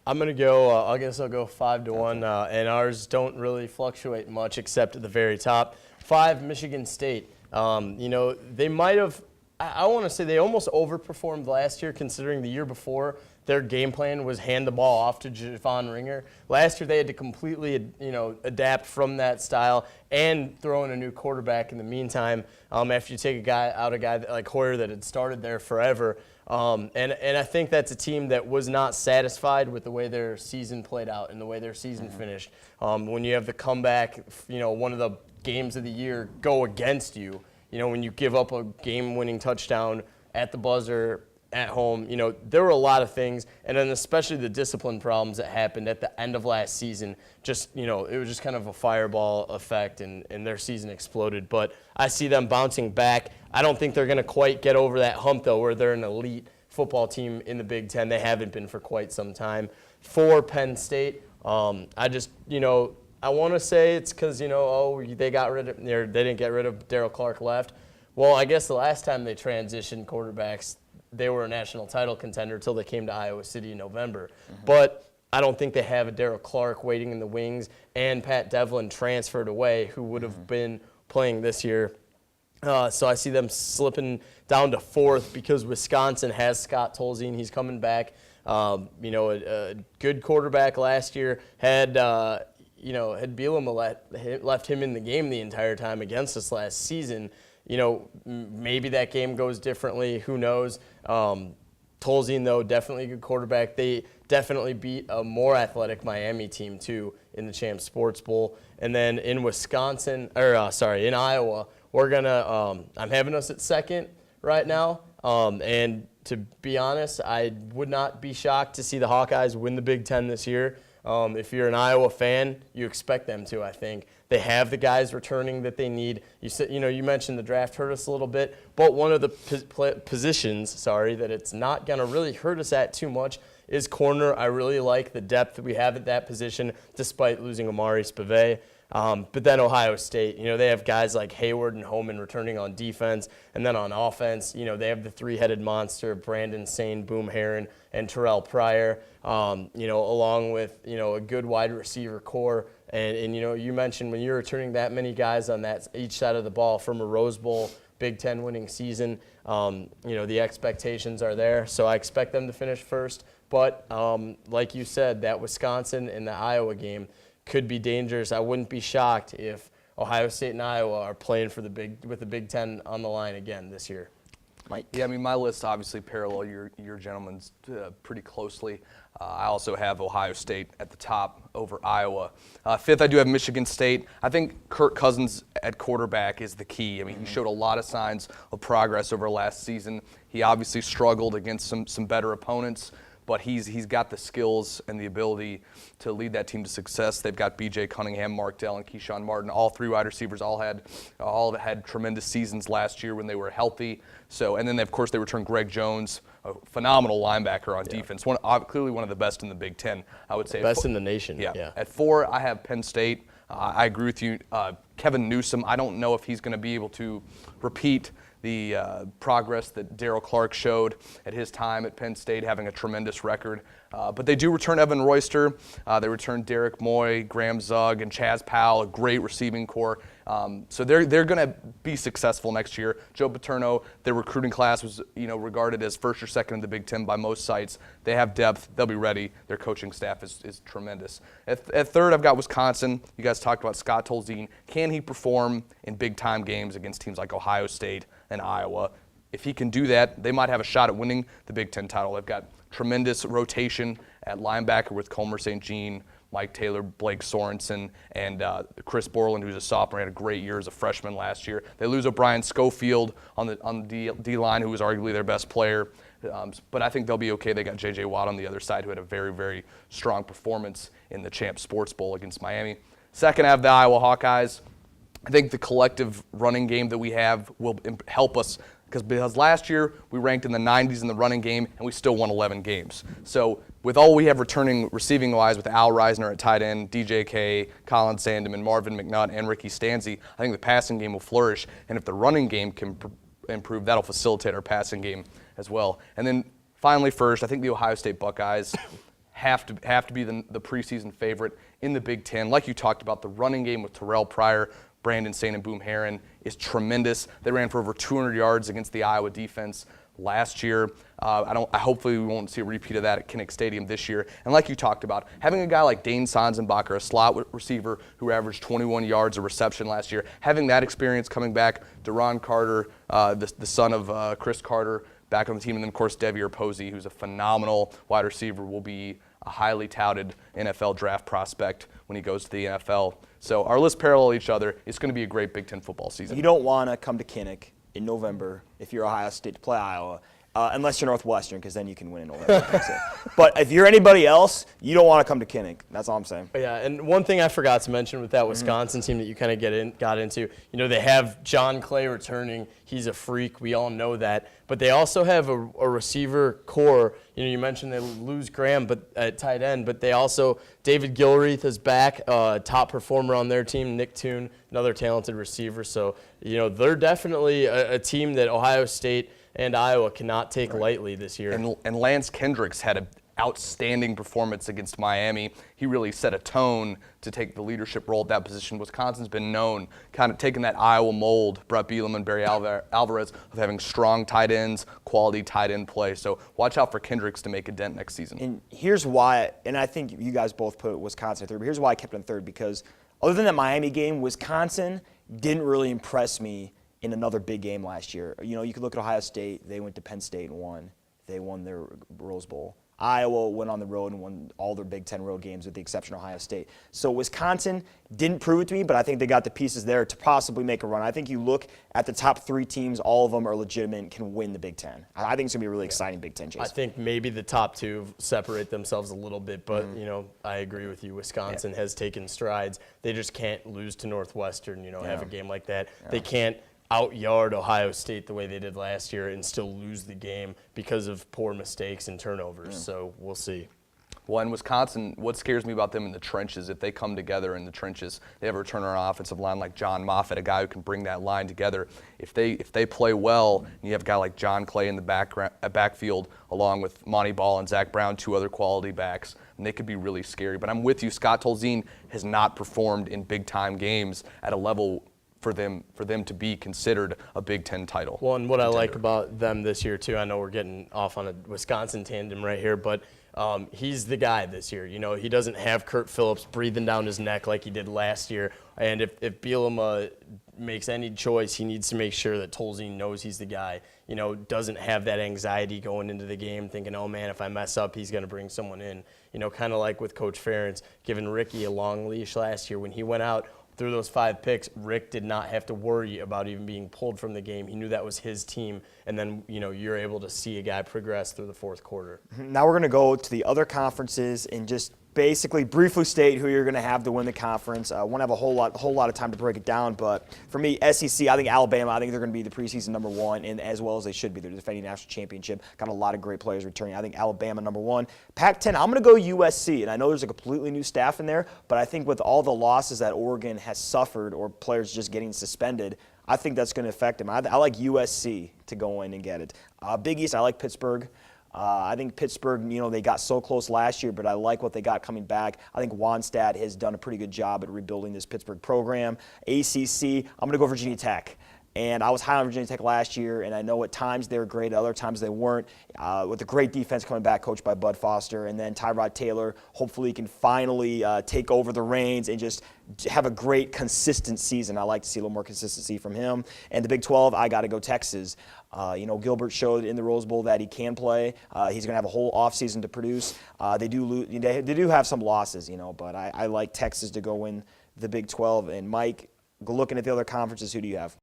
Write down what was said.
I'm gonna go. I guess I'll go 5-1, and ours don't really fluctuate much except at the very top. 5, Michigan State. They might have. I want to say they almost overperformed last year, considering the year before their game plan was hand the ball off to Javon Ringer. Last year they had to completely, adapt from that style and throw in a new quarterback in the meantime. After you take a guy like Hoyer that had started there forever. And I think that's a team that was not satisfied with the way their season played out and the way their season finished. When you have the comeback, one of the games of the year go against you, when you give up a game-winning touchdown at the buzzer, at home, there were a lot of things, and then especially the discipline problems that happened at the end of last season. Just, it was just kind of a fireball effect, and their season exploded. But I see them bouncing back. I don't think they're going to quite get over that hump, though, where they're an elite football team in the Big Ten. They haven't been for quite some time. 4, Penn State. I want to say it's because, they didn't get rid of Darryl Clark left. Well, I guess the last time they transitioned quarterbacks, they were a national title contender until they came to Iowa City in November. But I don't think they have a Darryl Clark waiting in the wings, and Pat Devlin transferred away, who would have been playing this year. So I see them slipping down to 4th because Wisconsin has Scott Tolzien. He's coming back. A good quarterback last year. Had Bielema left him in the game the entire time against us last season, maybe that game goes differently. Who knows? Tolzien, though, definitely a good quarterback. They definitely beat a more athletic Miami team, too, in the Champs Sports Bowl. And then in in Iowa, we're going to I'm having us at 2nd right now. And to be honest, I would not be shocked to see the Hawkeyes win the Big Ten this year. If you're an Iowa fan, you expect them to, I think. They have the guys returning that they need. You mentioned the draft hurt us a little bit, but one of the positions, that it's not going to really hurt us at too much is corner. I really like the depth that we have at that position, despite losing Amari Spivey. But then Ohio State, they have guys like Hayward and Homan returning on defense. And then on offense, they have the 3-headed monster, Brandon Sane, Boom Herron, and Terrell Pryor, along with, a good wide receiver core. And you mentioned when you're returning that many guys on that each side of the ball from a Rose Bowl Big Ten winning season, the expectations are there. So I expect them to finish first. But like you said, that Wisconsin and the Iowa game could be dangerous. I wouldn't be shocked if Ohio State and Iowa are playing with the Big Ten on the line again this year. Mike? Yeah, my list obviously parallel your gentlemen's pretty closely. I also have Ohio State at the top over Iowa. 5th, I do have Michigan State. I think Kirk Cousins at quarterback is the key. He showed a lot of signs of progress over last season. He obviously struggled against some better opponents, but he's got the skills and the ability to lead that team to success. They've got B.J. Cunningham, Mark Dell, and Keyshawn Martin. All 3 wide receivers all had tremendous seasons last year when they were healthy. And then of course they returned Greg Jones, a phenomenal linebacker on defense. Clearly one of the best in the Big Ten, I would say. Best in the nation. Yeah. At 4, I have Penn State. I agree with you. Kevin Newsom, I don't know if he's going to be able to repeat the progress that Darryl Clark showed at his time at Penn State, having a tremendous record. But they do return Evan Royster. They return Derek Moy, Graham Zug, and Chaz Powell, a great receiving core. So they're going to be successful next year. Joe Paterno, their recruiting class was regarded as first or second in the Big Ten by most sites. They have depth. They'll be ready. Their coaching staff is tremendous. At 3rd, I've got Wisconsin. You guys talked about Scott Tolzien. Can he perform in big-time games against teams like Ohio State and Iowa? If he can do that, they might have a shot at winning the Big Ten title. They've got tremendous rotation at linebacker with Comer St. Jean, Mike Taylor, Blake Sorensen, and Chris Borland, who's a sophomore, had a great year as a freshman last year. They lose O'Brien Schofield on the D-line, who was arguably their best player. But I think they'll be okay. They got J.J. Watt on the other side, who had a very, very strong performance in the Champs Sports Bowl against Miami. 2nd, I have the Iowa Hawkeyes. I think the collective running game that we have will help us because last year we ranked in the 90s in the running game and we still won 11 games. So with all we have returning receiving-wise with Al Reisner at tight end, DJK, Colin Sandeman, Marvin McNutt, and Ricky Stanzi, I think the passing game will flourish. And if the running game can improve, that'll facilitate our passing game as well. And then finally first, I think the Ohio State Buckeyes have to be the preseason favorite in the Big Ten. Like you talked about, the running game with Terrell Pryor, Brandon Sain, and Boom Herron is tremendous. They ran for over 200 yards against the Iowa defense last year. Hopefully we won't see a repeat of that at Kinnick Stadium this year. And like you talked about, having a guy like Dane Sanzenbacher, a slot receiver who averaged 21 yards of reception last year, having that experience coming back, Deron Carter, the son of Chris Carter, back on the team, and then of course Devier Posey, who's a phenomenal wide receiver, will be a highly touted NFL draft prospect when he goes to the NFL. So our lists parallel each other. It's going to be a great Big Ten football season. You don't want to come to Kinnick in November if you're Ohio State to play Iowa, unless you're Northwestern, because then you can win in November. But if you're anybody else, you don't want to come to Kinnick. That's all I'm saying. Yeah, and one thing I forgot to mention with that Wisconsin team that you kind of got into, they have John Clay returning. He's a freak. We all know that. But they also have a receiver core. You mentioned they lose Graham at tight end, but they also, David Gilreath is back, top performer on their team, Nick Toon, another talented receiver. So, they're definitely a team that Ohio State and Iowa cannot take lightly this year. And Lance Kendricks had an outstanding performance against Miami. He really set a tone to take the leadership role at that position. Wisconsin's been known, kind of taking that Iowa mold, Brett Bielema and Barry Alvarez, of having strong tight ends, quality tight end play. So watch out for Kendricks to make a dent next season. And here's why, and I think you guys both put Wisconsin at third, but here's why I kept it in third, because other than that Miami game, Wisconsin didn't really impress me in another big game last year. You could look at Ohio State. They went to Penn State and won. They won their Rose Bowl. Iowa went on the road and won all their Big Ten road games with the exception of Ohio State. So Wisconsin didn't prove it to me, but I think they got the pieces there to possibly make a run. I think you look at the top three teams, all of them are legitimate and can win the Big Ten. I think it's going to be a really exciting Big Ten chase. I think maybe the top two separate themselves a little bit, but, I agree with you. Wisconsin has taken strides. They just can't lose to Northwestern, have a game like that. Yeah. They can't out-yard Ohio State the way they did last year and still lose the game because of poor mistakes and turnovers. So we'll see. Well, in Wisconsin, what scares me about them in the trenches, if they come together in the trenches, they have a returner on offensive line like John Moffitt, a guy who can bring that line together. If they play well, and you have a guy like John Clay in the backfield, along with Monty Ball and Zach Brown, two other quality backs, and they could be really scary. But I'm with you. Scott Tolzien has not performed in big-time games at a level for them to be considered a Big Ten title. Well, and what I like about them this year, too, I know we're getting off on a Wisconsin tandem right here, but he's the guy this year. He doesn't have Kurt Phillips breathing down his neck like he did last year. And if Bielema makes any choice, he needs to make sure that Tolzien knows he's the guy. Doesn't have that anxiety going into the game thinking, oh, man, if I mess up, he's going to bring someone in. Kind of like with Coach Ferentz, giving Ricky a long leash last year when he went out. Through those 5 picks, Rick did not have to worry about even being pulled from the game. He knew that was his team, and then you're able to see a guy progress through the fourth quarter. Now we're going to go to the other conferences and just basically briefly state who you're going to have to win the conference. I won't have a whole lot of time to break it down, but for me, SEC, I think Alabama, I think they're going to be the preseason number one, and as well as they should be. They're defending national championship. Got a lot of great players returning. I think Alabama number one. Pac-10, I'm going to go USC, and I know there's a completely new staff in there, but I think with all the losses that Oregon has suffered or players just getting suspended, I think that's going to affect them. I like USC to go in and get it. Big East, I like Pittsburgh. I think Pittsburgh, they got so close last year, but I like what they got coming back. I think Wannstedt has done a pretty good job at rebuilding this Pittsburgh program. ACC, I'm going to go Virginia Tech. And I was high on Virginia Tech last year, and I know at times they were great, at other times they weren't. With a great defense coming back, coached by Bud Foster, and then Tyrod Taylor, hopefully he can finally take over the reins and just have a great, consistent season. I like to see a little more consistency from him. And the Big 12, I got to go Texas. Gilbert showed in the Rose Bowl that he can play. He's going to have a whole offseason to produce. They do have some losses, but I like Texas to go win the Big 12. And Mike, looking at the other conferences, who do you have?